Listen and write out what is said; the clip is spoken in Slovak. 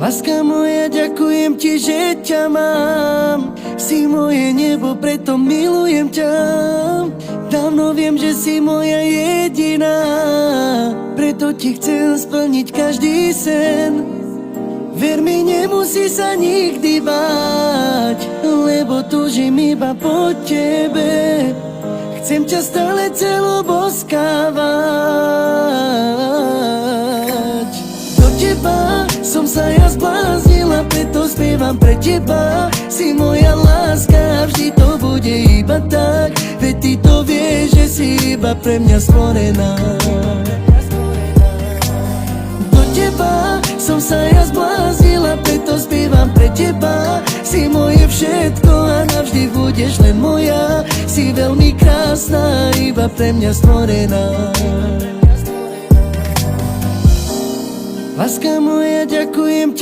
Láska moja, ďakujem ti, že ťa mám. Si moje nebo, preto milujem ťa. Dávno viem, že si moja jediná, preto ti chcem splniť každý sen. Ver mi, nemusí sa nikdy báť, lebo túžim iba po tebe. Chcem ťa stále celoboskávať. Do teba som sa ja zbláznila, preto spievam pre teba. Si moja láska, vždy to bude iba tak. Veď ty to vieš, že si iba pre mňa stvorená. Do teba som sa ja zbláznila, preto spievam pre teba. Si moje všetko a navždy budeš len moja. Si veľmi krásna, iba pre mňa stvorená. Láska moja, ďakujem ti.